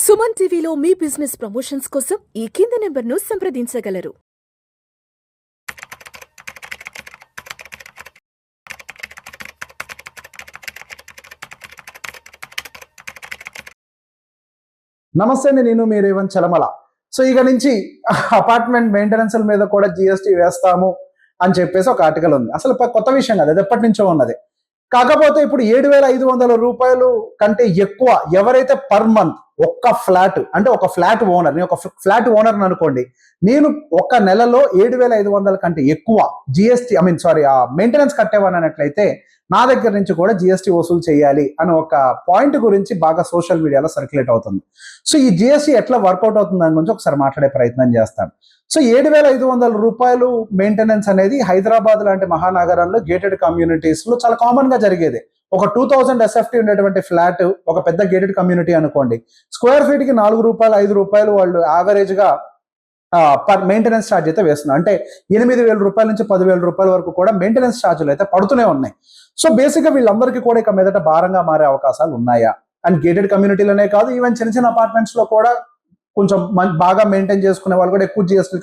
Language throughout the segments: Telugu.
సుమన్ టీవీలో మీ బిజినెస్ ప్రమోషన్స్ కోసం ఈ కింది నెంబర్ను సంప్రదించగలరు. నమస్తే అండి, నేను మీ రేవంత్ చలమల. సో ఇక నుంచి అపార్ట్మెంట్ మెయింటెనెన్స్ మీద కూడా జిఎస్టీ వేస్తాము అని చెప్పేసి ఒక ఆర్టికల్ ఉంది. అసలు కొత్త విషయం కాదు, అది ఎప్పటి నుంచో ఉన్నది. కాకపోతే ఇప్పుడు 7,500 రూపాయలు కంటే ఎక్కువ ఎవరైతే పర్ మంత్ ఒక్క ఫ్లాట్, అంటే ఒక ఫ్లాట్ ఓనర్, నేను ఒక ఫ్లాట్ ఓనర్ అనుకోండి, నేను ఒక నెలలో 7,500 కంటే ఎక్కువ జిఎస్టీ మెయింటెనెన్స్ కట్టేవాని అన్నట్లయితే నా దగ్గర నుంచి కూడా జిఎస్టీ వసూలు చేయాలి అని ఒక పాయింట్ గురించి బాగా సోషల్ మీడియాలో సర్క్యులేట్ అవుతుంది. సో ఈ జిఎస్టీ ఎట్లా వర్కౌట్ అవుతుంది దాని గురించి ఒకసారి మాట్లాడే ప్రయత్నం చేస్తాను. సో 7,500 రూపాయలు మెయింటెనెన్స్ అనేది హైదరాబాద్ లాంటి మహానగరంలో గేటెడ్ కమ్యూనిటీస్ లో చాలా కామన్ గా జరిగేది. ఒక 2000 SFT ఉండేటువంటి ఫ్లాట్ ఒక పెద్ద గేటెడ్ కమ్యూనిటీ అనుకోండి, స్క్వేర్ ఫీట్ కి 4 రూపాయలు 5 రూపాయలు వాళ్ళు యావరేజ్ గా పర్ మెయింటెనెన్స్ ఛార్జ్ అయితే వేస్తున్నారు. అంటే 8,000 రూపాయల నుంచి 10,000 రూపాయల వరకు కూడా మెయింటెనెన్స్ ఛార్జీలు అయితే పడుతూనే ఉన్నాయి. సో బేసిక్ గా వీళ్ళందరికీ కూడా ఇక మీదట భారంగా మారే అవకాశాలు ఉన్నాయా? అండ్ గేటెడ్ కమ్యూనిటీలోనే కాదు, ఈవెన్ చిన్న చిన్న అపార్ట్మెంట్స్ లో కూడా కొంచెం బాగా మెయింటైన్ చేసుకునే వాళ్ళు కూడా ఎక్కువ జిఎస్టీ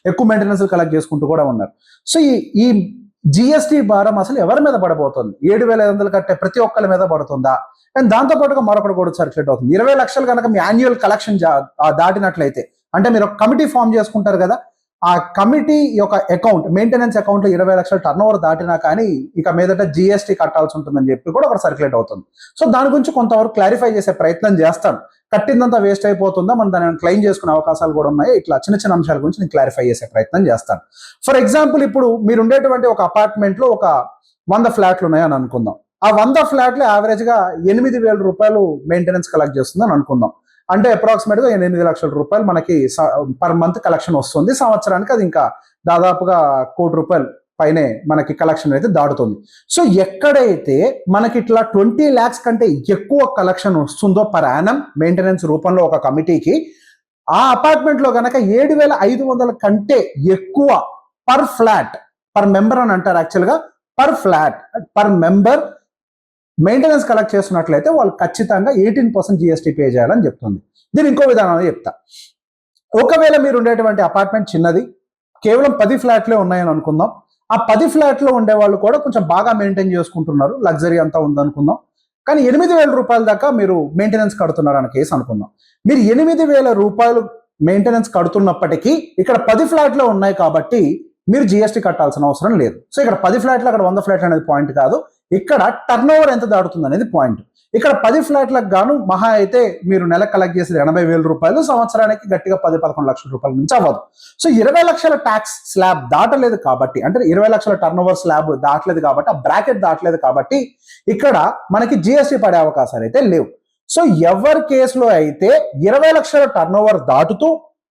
ఎక్కువ మెయింటెనెన్స్ కలెక్ట్ చేసుకుంటూ కూడా ఉన్నారు. సో ఈ జిఎస్టీ భారం అసలు ఎవరి మీద పడబోతుంది? 7,500 కట్టే ప్రతి ఒక్కరి మీద పడుతుందా? అండ్ దాంతో పాటుగా మరొకటి కూడా సర్క్యులేట్ అవుతుంది. 20 లక్షలు కనుక మీ యాన్యువల్ కలెక్షన్ దాటినట్లయితే, అంటే మీరు ఒక కమిటీ ఫామ్ చేసుకుంటారు కదా, ఆ కమిటీ యొక్క అకౌంట్, మెయింటెనెన్స్ అకౌంట్ లో 20 లక్షల టర్న్ ఓవర్ దాటినా కానీ ఇక మీదట జిఎస్టీ కట్టాల్సి ఉంటుందని చెప్పి కూడా ఒకటి సర్క్యులేట్ అవుతుంది. సో దాని గురించి కొంతవరకు క్లారిఫై చేసే ప్రయత్నం చేస్తాను. కట్టిందంతా వేస్ట్ అయిపోతుందా, మనం దాన్ని క్లెయిమ్ చేసుకునే అవకాశాలు కూడా ఉన్నాయి, ఇట్లా చిన్న చిన్న అంశాల గురించి నేను క్లారిఫై చేసే ప్రయత్నం చేస్తాను. ఫర్ ఎగ్జాంపుల్, ఇప్పుడు మీరు ఉండేటువంటి ఒక అపార్ట్మెంట్ లో ఒక 100 ఫ్లాట్లు ఉన్నాయని అనుకుందాం. ఆ 100 ఫ్లాట్లు యావరేజ్ గా 8,000 రూపాయలు మెయింటెనెన్స్ కలెక్ట్ చేస్తుందని అనుకుందాం. అంటే అప్రాక్సిమేట్ గా 8 లక్షల రూపాయలు మనకి పర్ మంత్ కలెక్షన్ వస్తుంది. సంవత్సరానికి అది ఇంకా దాదాపుగా 1 కోటి రూపాయలు పైనే మనకి కలెక్షన్ అయితే దాటుతుంది. సో ఎక్కడైతే మనకి ఇట్లా 20 lakhs కంటే ఎక్కువ కలెక్షన్ వస్తుందో పర్ యానం మెయింటెనెన్స్ రూపంలో ఒక కమిటీకి, ఆ అపార్ట్మెంట్ లో కనుక 7,500 కంటే ఎక్కువ పర్ ఫ్లాట్, పర్ మెంబర్ అని అంటారు యాక్చువల్గా, per flat per member maintenance collect చేస్తున్నట్లయితే వాళ్ళు ఖచ్చితంగా 18% జిఎస్టీ పే చేయాలని చెప్తుంది. దీని ఇంకో విధానం చెప్తా. ఒకవేళ మీరు ఉండేటువంటి అపార్ట్మెంట్ చిన్నది, కేవలం 10 ఫ్లాట్లే ఉన్నాయని అనుకుందాం. ఆ 10 ఫ్లాట్లో ఉండే వాళ్ళు కూడా కొంచెం బాగా మెయింటైన్ చేసుకుంటున్నారు, లగ్జరీ అంతా ఉందనుకుందాం. కానీ 8,000 రూపాయల దాకా మీరు మెయింటెనెన్స్ కడుతున్నారు అన్న కేసు అనుకుందాం. మీరు 8,000 రూపాయలు మెయింటెనెన్స్ కడుతున్నప్పటికీ ఇక్కడ 10 ఫ్లాట్లో ఉన్నాయి కాబట్టి మీరు జిఎస్టీ కట్టాల్సిన అవసరం లేదు. సో ఇక్కడ 10 ఫ్లాట్లు, అక్కడ 100 ఫ్లాట్లు అనేది పాయింట్ కాదు, ఇక్కడ టర్న్ ఓవర్ ఎంత దాడుతుంది అనేది పాయింట్. ఇక్కడ 10 ఫ్లాట్లకు గాను మహా అయితే మీరు నెల కలెక్ట్ చేసేది 80,000 రూపాయలు, సంవత్సరానికి గట్టిగా 10-11 లక్షల రూపాయల నుంచి అవ్వదు. సో 20 లక్షల ట్యాక్స్ స్లాబ్ దాటలేదు కాబట్టి, అంటే 20 లక్షల టర్న్ ఓవర్ స్లాబ్ దాటలేదు కాబట్టి, ఆ బ్రాకెట్ దాటలేదు కాబట్టి ఇక్కడ మనకి జిఎస్టీ పడే అవకాశాలు అయితే లేవు. సో ఎవరి కేసులో అయితే 20 లక్షల టర్న్ ఓవర్ దాటుతూ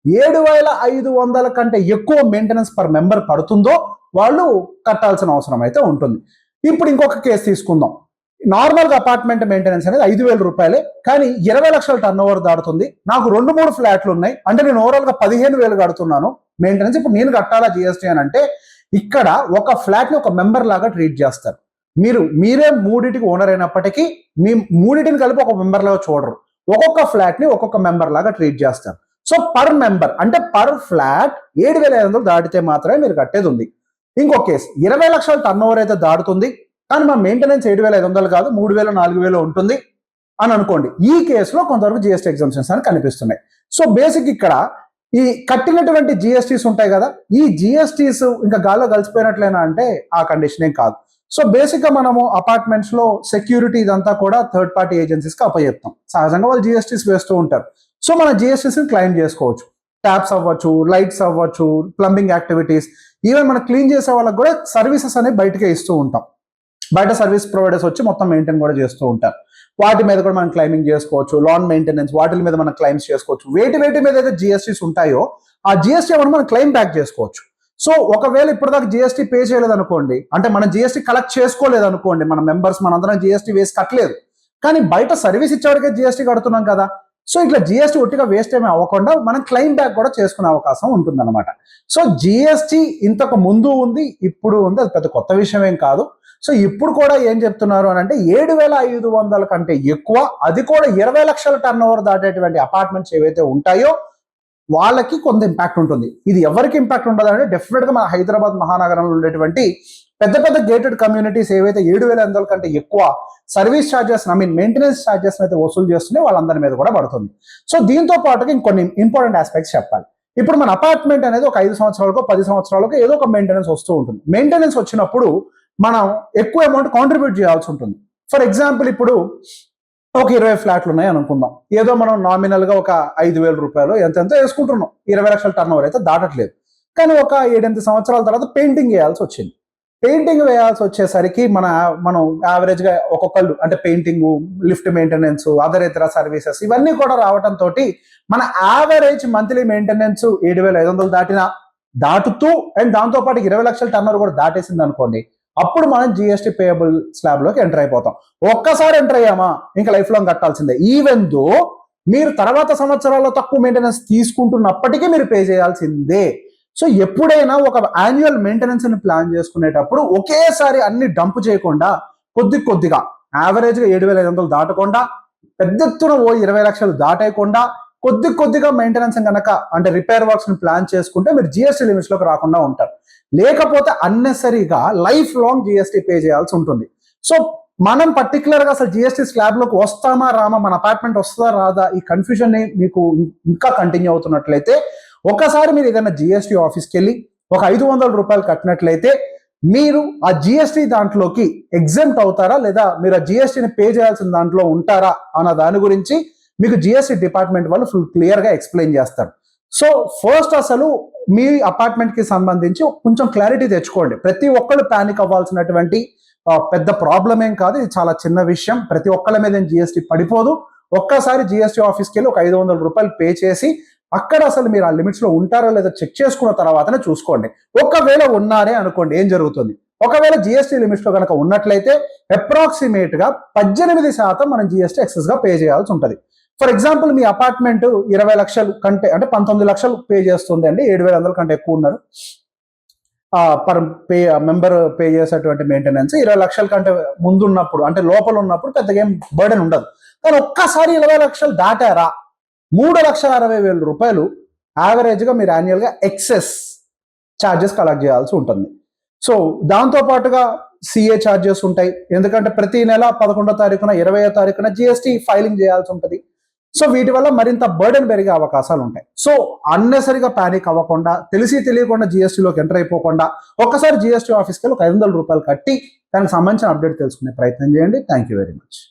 7,500 కంటే ఎక్కువ మెయింటెనెన్స్ పర్ మెంబర్ పడుతుందో వాళ్ళు కట్టాల్సిన అవసరం అయితే ఉంటుంది. ఇప్పుడు ఇంకొక కేసు తీసుకుందాం. నార్మల్గా అపార్ట్మెంట్ మెయింటెనెన్స్ అనేది 5,000 రూపాయలే, కానీ 20 లక్షల టర్న్ ఓవర్ దాడుతుంది. నాకు 2-3 ఫ్లాట్లు ఉన్నాయి, అంటే నేను ఓవరాల్ గా 15,000 కడుతున్నాను మెయింటెనెన్స్. ఇప్పుడు నేను కట్టాలా జిఎస్టీ అని అంటే, ఇక్కడ ఒక ఫ్లాట్ ని ఒక మెంబర్ లాగా ట్రీట్ చేస్తారు. మీరే 3టికి ఓనర్ అయినప్పటికీ మీ 3టిని కలిపి ఒక మెంబర్ లాగా చూడరు. ఒక్కొక్క ఫ్లాట్ ని ఒక్కొక్క మెంబర్ లాగా ట్రీట్ చేస్తారు. సో పర్ మెంబర్, అంటే పర్ ఫ్లాట్ 7,500 దాటితే మాత్రమే మీరు కట్టేది ఉంది. ఇంకో కేసు, 20 లక్షల టర్న్ ఓవర్ అయితే దాటుతుంది, కానీ మా మెయింటెనెన్స్ 7,500 కాదు 3,000-4,000 ఉంటుంది అని అనుకోండి. ఈ కేసులో కొంతవరకు జిఎస్టీ ఎగ్జామ్షన్స్ అని కనిపిస్తున్నాయి. సో బేసిక్ ఇక్కడ ఈ కట్టినటువంటి జిఎస్టీస్ ఉంటాయి కదా, ఈ జిఎస్టీస్ ఇంకా గాల్లో కలిసిపోయినట్లేనా అంటే ఆ కండిషన్ ఏం కాదు. సో బేసిక్ గా మనము అపార్ట్మెంట్స్ లో సెక్యూరిటీ ఇదంతా కూడా థర్డ్ పార్టీ ఏజెన్సీస్ కి అప్పచెప్తాం. సహజంగా వాళ్ళు జిఎస్టీస్ వేస్తూ ఉంటారు. సో మన జిఎస్టీస్ ని క్లెయిమ్ చేసుకోవచ్చు. ట్యాప్స్ అవ్వచ్చు, లైట్స్ అవ్వచ్చు, ప్లంబింగ్ యాక్టివిటీస్, ఈవెన్ మనం క్లీన్ చేసే వాళ్ళకి కూడా సర్వీసెస్ అనేవి బయటకే ఇస్తూ ఉంటాం. బయట సర్వీస్ ప్రొవైడర్స్ వచ్చి మొత్తం మెయింటైన్ కూడా చేస్తూ ఉంటారు. వాటి మీద కూడా మనం క్లైమింగ్ చేసుకోవచ్చు. లాన్ మెయింటెనెన్స్ వాటి మీద మనం క్లైమ్స్ చేసుకోవచ్చు. వేటి మీద అయితే జిఎస్టీస్ ఉంటాయో ఆ జిఎస్టీ మనం క్లెయిమ్ బ్యాక్ చేసుకోవచ్చు. సో ఒకవేళ ఇప్పటిదాకా జిఎస్టీ పే చేయలేదు అనుకోండి, అంటే మనం జిఎస్టీ కలెక్ట్ చేసుకోలేదు అనుకోండి, మన మెంబర్స్ మనందరం జిఎస్టీ వేసి కట్టలేదు, కానీ బయట సర్వీస్ ఇచ్చేవాడికే జిఎస్టీ కడుతున్నాం కదా. సో ఇట్లా జిఎస్టీ ఒట్టిగా వేస్ట్ ఏమీ అవ్వకుండా మనం క్లెయిమ్ బ్యాక్ కూడా చేసుకునే అవకాశం ఉంటుందన్నమాట. సో జిఎస్టీ ఇంతకు ముందు ఉంది, ఇప్పుడు ఉంది, అది పెద్ద కొత్త విషయం ఏం కాదు. సో ఇప్పుడు కూడా ఏం చెప్తున్నారు అని అంటే 7,500 కంటే ఎక్కువ, అది కూడా 20 లక్షల టర్న్ ఓవర్ దాటేటువంటి అపార్ట్మెంట్స్ ఏవైతే ఉంటాయో వాళ్ళకి కొంత ఇంపాక్ట్ ఉంటుంది. ఇది ఎవరికి ఇంపాక్ట్ ఉండదు అంటే డెఫినెట్ గా మన హైదరాబాద్ మహానగరంలో ఉండేటువంటి పెద్ద పెద్ద గేటెడ్ కమ్యూనిటీస్ ఏవైతే 7,500 కంటే ఎక్కువ సర్వీస్ ఛార్జెస్ మెయింటెనెన్స్ ఛార్జెస్ అయితే వసూలు చేస్తున్నాయి వాళ్ళందరి మీద కూడా పడుతుంది. సో దీంతో పాటుగా ఇంకొన్ని ఇంపార్టెంట్ ఆస్పెక్ట్స్ చెప్పాలి. ఇప్పుడు మన అపార్ట్మెంట్ అనేది ఒక 5 సంవత్సరాలకు 10 సంవత్సరాలకు ఏదో ఒక మెయింటెనెన్స్ వస్తూ ఉంటుంది. మెయింటెనెన్స్ వచ్చినప్పుడు మనం ఎక్కువ అమౌంట్ కాంట్రిబ్యూట్ చేయాల్సి ఉంటుంది. ఫర్ ఎగ్జాంపుల్ ఇప్పుడు ఒక 20 ఫ్లాట్లు ఉన్నాయి అనుకుందాం, ఏదో మనం నామినల్ గా ఒక 5,000 రూపాయలు ఎంతో వేసుకుంటున్నాం, 20 లక్షల టర్న్ ఓవర్ అయితే దాటట్లేదు. కానీ ఒక 7-8 సంవత్సరాల తర్వాత పెయింటింగ్ వేయాల్సి వచ్చింది. పెయింటింగ్ వేయాల్సి వచ్చేసరికి మనం యావరేజ్ గా ఒక్కొక్కళ్ళు అంటే పెయింటింగ్, లిఫ్ట్ మెయింటెనెన్స్, అదర్ ఇతర సర్వీసెస్ ఇవన్నీ కూడా రావడంతో మన యావరేజ్ మంత్లీ మెయింటెనెన్స్ 7,500 దాటుతూ అండ్ దాంతో పాటు 20 లక్షల టర్న్ ఓవర్ కూడా దాటేసింది అనుకోండి, అప్పుడు మనం జిఎస్టీ పేయబుల్ స్లాబ్ లోకి ఎంటర్ అయిపోతాం. ఒక్కసారి ఎంటర్ అయ్యామా ఇంకా లైఫ్ లాంగ్ కట్టాల్సిందే. ఈవెన్ దో మీరు తర్వాత సంవత్సరాల్లో తక్కువ మెయింటెనెన్స్ తీసుకుంటున్నప్పటికీ మీరు పే చేయాల్సిందే. సో ఎప్పుడైనా ఒక యాన్యువల్ మెయింటెనెన్స్ ని ప్లాన్ చేసుకునేటప్పుడు ఒకేసారి అన్ని డంప్ చేయకుండా కొద్దిగా యావరేజ్ గా 7,500 దాటకుండా పెద్ద ఎత్తున 20 లక్షలు దాటేయకుండా కొద్దిగా మెయింటెనెన్స్ కనుక అంటే రిపేర్ వర్క్స్ ని ప్లాన్ చేసుకుంటే మీరు జిఎస్టీ లిమిట్స్ లోకి రాకుండా ఉంటారు. లేకపోతే అన్నెసరీగా లైఫ్ లాంగ్ జిఎస్టీ పే చేయాల్సి ఉంటుంది. సో మనం పర్టికులర్ గా అసలు జిఎస్టీ స్లాబ్ లోకి వస్తామా రామా, మన అపార్ట్మెంట్ వస్తుందా రాదా, ఈ కన్ఫ్యూజన్ ని మీకు ఇంకా కంటిన్యూ అవుతున్నట్లయితే ఒకసారి మీరు ఏదైనా జిఎస్టీ ఆఫీస్కి వెళ్ళి ఒక 500 రూపాయలు కట్టినట్లయితే మీరు ఆ జిఎస్టీ దాంట్లోకి ఎగ్జెంప్ట్ అవుతారా లేదా మీరు ఆ జిఎస్టీని పే చేయాల్సిన దాంట్లో ఉంటారా అన్న దాని గురించి మీకు జిఎస్టీ డిపార్ట్మెంట్ వాళ్ళు ఫుల్ క్లియర్ గా ఎక్స్ప్లెయిన్ చేస్తారు. సో ఫస్ట్ అసలు మీ అపార్ట్మెంట్ కి సంబంధించి కొంచెం క్లారిటీ తెచ్చుకోండి. ప్రతి ఒక్కళ్ళు ప్యానిక్ అవ్వాల్సినటువంటి పెద్ద ప్రాబ్లం ఏం కాదు, ఇది చాలా చిన్న విషయం. ప్రతి ఒక్కళ్ళ మీద జిఎస్టీ పడిపోదు. ఒక్కసారి జిఎస్టీ ఆఫీస్కి వెళ్ళి ఒక 500 రూపాయలు పే చేసి అక్కడ అసలు మీరు ఆ లిమిట్స్ లో ఉంటారో లేదా చెక్ చేసుకున్న తర్వాతనే చూసుకోండి. ఒకవేళ ఉన్నారే అనుకోండి ఏం జరుగుతుంది, ఒకవేళ జిఎస్టీ లిమిట్స్ లో కనుక ఉన్నట్లయితే అప్రాక్సిమేట్ గా 18% మనం జిఎస్టీ ఎక్సెస్ గా పే చేయాల్సి ఉంటుంది. ఫర్ ఎగ్జాంపుల్ మీ అపార్ట్మెంట్ 20 లక్షలు కంటే అంటే 19 లక్షలు పే చేస్తుంది అండి, 7,500 కంటే ఎక్కువ ఉన్నారు. పర్ మెంబర్ పే చేసేటువంటి మెయింటెనెన్స్ 20 లక్షల కంటే ముందు ఉన్నప్పుడు అంటే లోపల ఉన్నప్పుడు పెద్దగా ఏం బర్డెన్ ఉండదు. కానీ ఒక్కసారి 20 లక్షలు దాటారా 3,60,000 రూపాయలు యావరేజ్ గా మీరు యాన్యువల్ గా ఎక్సెస్ ఛార్జెస్ కలెక్ట్ చేయాల్సి ఉంటుంది. సో దాంతో పాటుగా సిఏ ఛార్జెస్ ఉంటాయి, ఎందుకంటే ప్రతి నెల 11వ తారీఖున 20వ తారీఖున జిఎస్టీ ఫైలింగ్ చేయాల్సి ఉంటుంది. సో వీటి వల్ల మరింత బర్డెన్ పెరిగే అవకాశాలు ఉంటాయి. సో అన్నెసరిగా ప్యానిక్ అవ్వకుండా తెలిసి తెలియకుండా జిఎస్టీలోకి ఎంటర్ అయిపోకుండా ఒక్కసారి జిఎస్టీ ఆఫీస్కి వెళ్ళి ఒక 500 రూపాయలు కట్టి దానికి సంబంధించిన అప్డేట్ తెలుసుకునే ప్రయత్నం చేయండి. Thank you very much.